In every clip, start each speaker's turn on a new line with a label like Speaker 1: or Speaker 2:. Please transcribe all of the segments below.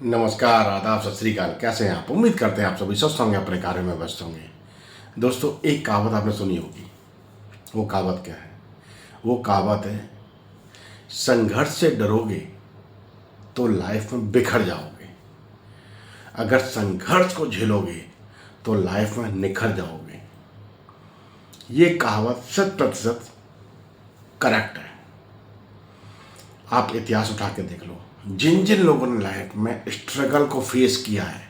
Speaker 1: नमस्कार, आदाब, सत श्री अकाल। कैसे हैं आप? उम्मीद करते हैं आप सभी स्वस्थ होंगे, अपने कार्य में व्यस्त होंगे। दोस्तों, एक कहावत आपने सुनी होगी। वो कहावत क्या है? वो कहावत है, संघर्ष से डरोगे तो लाइफ में बिखर जाओगे, अगर संघर्ष को झेलोगे तो लाइफ में निखर जाओगे। ये कहावत 100% करेक्ट है। आप इतिहास उठा के देख लो, जिन जिन लोगों ने लाइफ में स्ट्रगल को फेस किया है,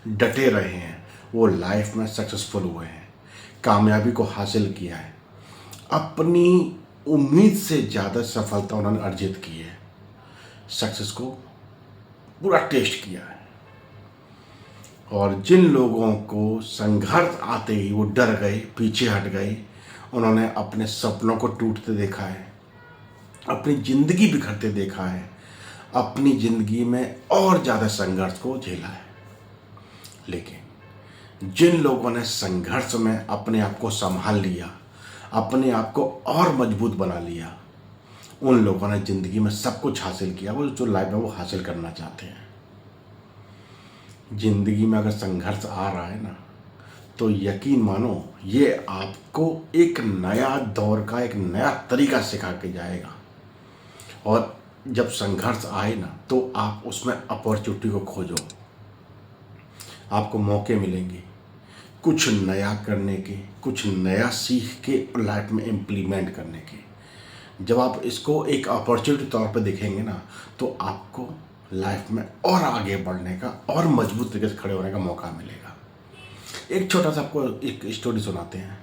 Speaker 1: डटे रहे हैं, वो लाइफ में सक्सेसफुल हुए हैं, कामयाबी को हासिल किया है, अपनी उम्मीद से ज़्यादा सफलता उन्होंने अर्जित की है, सक्सेस को पूरा टेस्ट किया है। और जिन लोगों को संघर्ष आते ही वो डर गए, पीछे हट गए, उन्होंने अपने सपनों को टूटते देखा है, अपनी ज़िंदगी बिखरते देखा है, अपनी ज़िंदगी में और ज़्यादा संघर्ष को झेला है। लेकिन जिन लोगों ने संघर्ष में अपने आप को संभाल लिया, अपने आप को और मजबूत बना लिया, उन लोगों ने ज़िंदगी में सब कुछ हासिल किया, वो जो लाइफ में वो हासिल करना चाहते हैं। ज़िंदगी में अगर संघर्ष आ रहा है ना, तो यकीन मानो ये आपको एक नया दौर का एक नया तरीका सिखा के जाएगा। और जब संघर्ष आए ना, तो आप उसमें अपॉर्चुनिटी को खोजो, आपको मौके मिलेंगे कुछ नया करने के, कुछ नया सीख के लाइफ में इम्प्लीमेंट करने के। जब आप इसको एक अपॉर्चुनिटी तौर पे देखेंगे ना, तो आपको लाइफ में और आगे बढ़ने का और मजबूत तरीके से खड़े होने का मौका मिलेगा। एक छोटा सा आपको एक स्टोरी सुनाते हैं,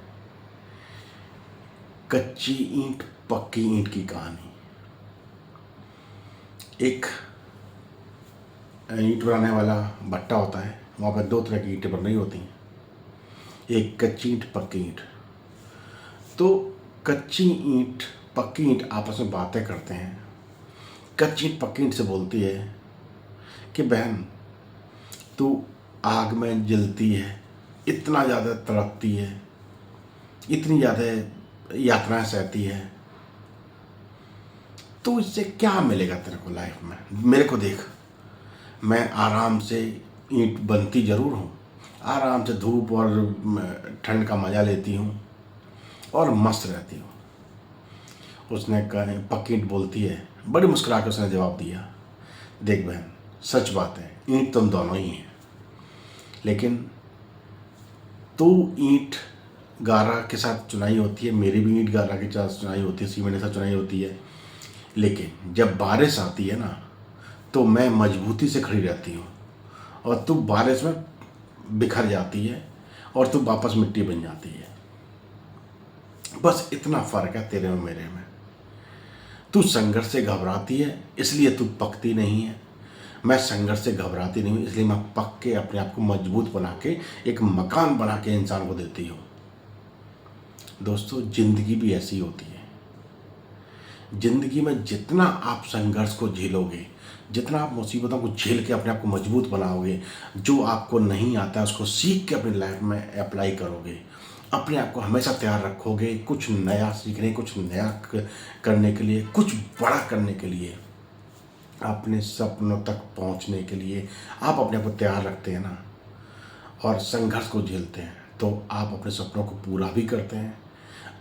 Speaker 1: कच्ची ईंट पक्की ईंट की कहानी। एक ईंट बनाने वाला भट्टा होता है, वहाँ पर दो तरह की ईंटें बन रही होती हैं, एक कच्ची ईंट पक्की ईंट। तो कच्ची ईंट पक्की ईंट आपस में बातें करते हैं। कच्ची ईंट पक्की ईंट से बोलती है कि बहन, तू आग में जलती है, इतना ज़्यादा तड़पती है, इतनी ज़्यादा यातनाएं सहती है, तो इससे क्या मिलेगा तेरे को लाइफ में? मेरे को देख, मैं आराम से ईंट बनती ज़रूर हूँ, आराम से धूप और ठंड का मज़ा लेती हूँ और मस्त रहती हूँ। उसने कहा, पक्की ईंट बोलती है, बड़ी मुस्कुरा के उसने जवाब दिया, देख बहन, सच बात है, ईंट तुम दोनों ही हैं, लेकिन तू ईंट गारा के साथ चुनाई होती है, मेरी भी ईंट गारा के साथ चुनाई होती है, सीमेंट के साथ चुनाई होती है, लेकिन जब बारिश आती है ना, तो मैं मजबूती से खड़ी रहती हूँ और तू बारिश में बिखर जाती है और तू वापस मिट्टी बन जाती है। बस इतना फ़र्क है तेरे में मेरे में। तू संघर्ष से घबराती है, इसलिए तू पकती नहीं है। मैं संघर्ष से घबराती नहीं हूँ, इसलिए मैं पक के अपने आप को मजबूत बना के एक मकान बना के इंसान को देती हूँ। दोस्तों, ज़िंदगी भी ऐसी होती है। ज़िंदगी में जितना आप संघर्ष को झेलोगे, जितना आप मुसीबतों को झेल के अपने आप को मजबूत बनाओगे, जो आपको नहीं आता है उसको सीख के अपनी लाइफ में अप्लाई करोगे, अपने आप को हमेशा तैयार रखोगे कुछ नया सीखने, कुछ नया करने के लिए, कुछ बड़ा करने के लिए, अपने सपनों तक पहुंचने के लिए आप अपने आप को तैयार रखते हैं ना, और संघर्ष को झेलते हैं, तो आप अपने सपनों को पूरा भी करते हैं।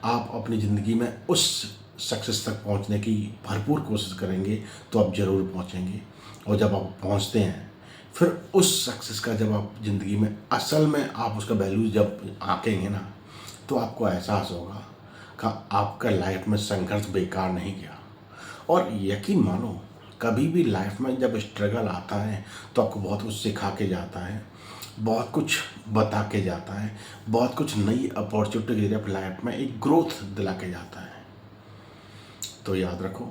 Speaker 1: आप अपनी ज़िंदगी में उस सक्सेस तक पहुंचने की भरपूर कोशिश करेंगे, तो आप ज़रूर पहुंचेंगे। और जब आप पहुंचते हैं, फिर उस सक्सेस का जब आप ज़िंदगी में असल में आप उसका वैल्यू जब आंकेंगे ना, तो आपको एहसास होगा कि आपका लाइफ में संघर्ष बेकार नहीं गया। और यकीन मानो, कभी भी लाइफ में जब स्ट्रगल आता है, तो आपको बहुत कुछ सिखा के जाता है, बहुत कुछ बता के जाता है, बहुत कुछ नई अपॉर्चुनिटी अपनी लाइफ में एक ग्रोथ दिला के जाता है। तो याद रखो,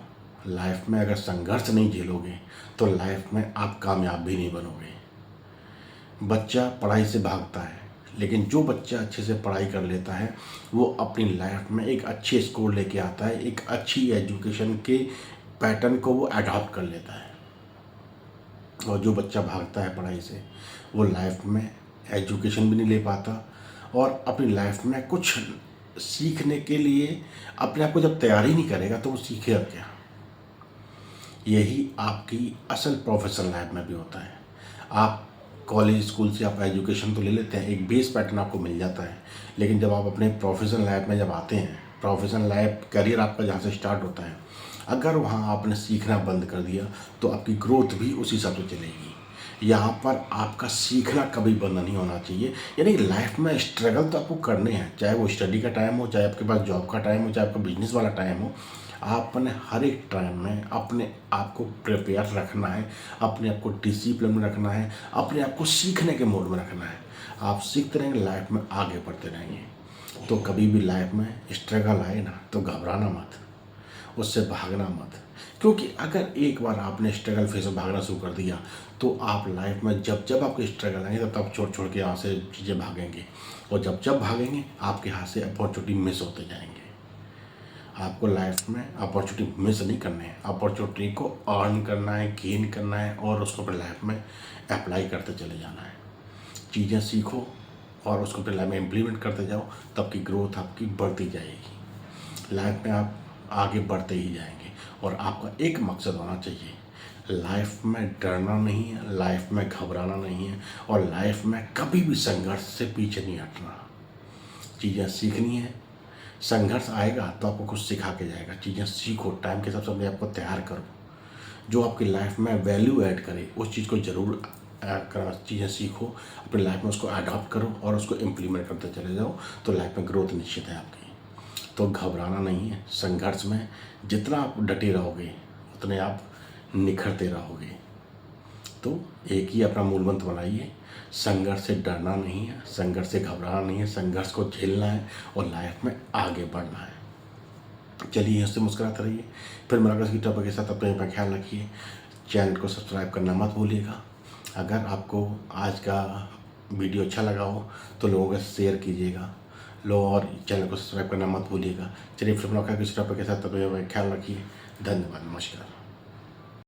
Speaker 1: लाइफ में अगर संघर्ष नहीं झेलोगे, तो लाइफ में आप कामयाब भी नहीं बनोगे। बच्चा पढ़ाई से भागता है, लेकिन जो बच्चा अच्छे से पढ़ाई कर लेता है, वो अपनी लाइफ में एक अच्छे स्कोर लेके आता है, एक अच्छी एजुकेशन के पैटर्न को वो अडॉप्ट कर लेता है। और जो बच्चा भागता है पढ़ाई से, वो लाइफ में एजुकेशन भी नहीं ले पाता, और अपनी लाइफ में कुछ सीखने के लिए अपने आप को जब तैयार ही नहीं करेगा, तो वो सीखेगा क्या? यही आपकी असल प्रोफेशनल लाइफ में भी होता है। आप कॉलेज स्कूल से आप एजुकेशन तो ले लेते हैं, एक बेस पैटर्न आपको मिल जाता है, लेकिन जब आप अपने प्रोफेशनल लाइफ में जब आते हैं, प्रोफेशनल लाइफ करियर आपका जहाँ से स्टार्ट होता है, अगर वहाँ आपने सीखना बंद कर दिया तो आपकी ग्रोथ भी उसी हिसाब से चलेगी। यहाँ पर आपका सीखना कभी बंद नहीं होना चाहिए। यानी लाइफ में स्ट्रगल तो आपको करने हैं, चाहे वो स्टडी का टाइम हो, चाहे आपके पास जॉब का टाइम हो, चाहे आपका बिजनेस वाला टाइम हो। आपने हर एक टाइम में अपने आप को प्रिपेयर रखना है, अपने आप को डिसिप्लिन में रखना है, अपने आप को सीखने के मोड में रखना है। आप सीखते रहेंगे, लाइफ में आगे बढ़ते रहेंगे। तो कभी भी लाइफ में स्ट्रगल आए ना तो घबराना मत, उससे भागना मत, क्योंकि अगर एक बार आपने स्ट्रगल फेस में भागना शुरू कर दिया तो आप लाइफ में जब जब आपके स्ट्रगल आएंगे तब छोड़ छोड़ के यहाँ से चीज़ें भागेंगे, और जब जब भागेंगे आपके हाथ से अपॉर्चुनिटी मिस होते जाएंगे। आपको लाइफ में अपॉर्चुनिटी मिस नहीं करनी है, अपॉर्चुनिटी को अर्न करना है, गेन करना है, और उसको अपने लाइफ में अप्लाई करते चले जाना है। चीज़ें सीखो और उसको अपने लाइफ में इम्प्लीमेंट करते जाओ, तब की ग्रोथ आपकी बढ़ती जाएगी। लाइफ में आप आगे बढ़ते ही जाएंगे, और आपका एक मकसद होना चाहिए, लाइफ में डरना नहीं है, लाइफ में घबराना नहीं है, और लाइफ में कभी भी संघर्ष से पीछे नहीं हटना। चीज़ें सीखनी है, संघर्ष आएगा तो आपको कुछ सिखा के जाएगा। चीज़ें सीखो, टाइम के हिसाब से अपने आप को तैयार करो, जो आपकी लाइफ में वैल्यू ऐड करे उस चीज़ को ज़रूर करना। चीज़ें सीखो, अपनी लाइफ में उसको अडॉप्ट करो और उसको इम्प्लीमेंट करते चले जाओ, तो लाइफ में ग्रोथ निश्चित है आपकी। तो घबराना नहीं है, संघर्ष में जितना आप डटे रहोगे उतने आप निखरते रहोगे। तो एक ही अपना मूल मंत्र बनाइए, संघर्ष से डरना नहीं है, संघर्ष से घबराना नहीं है, संघर्ष को झेलना है और लाइफ में आगे बढ़ना है। चलिए हंसते मुस्कुराते रहिए, फिर मुलाकात की टॉपिक के साथ अपने ख्याल रखिए। चैनल को सब्सक्राइब करना मत भूलिएगा। अगर आपको आज का वीडियो अच्छा लगा हो तो लोगों के शेयर कीजिएगा, और चैनल को सब्सक्राइब करना मत भूलिएगा। चलिए फिर मुलाकात किसी टॉपिक के साथ, तब ख्याल रखिए। धन्यवाद, नमस्कार।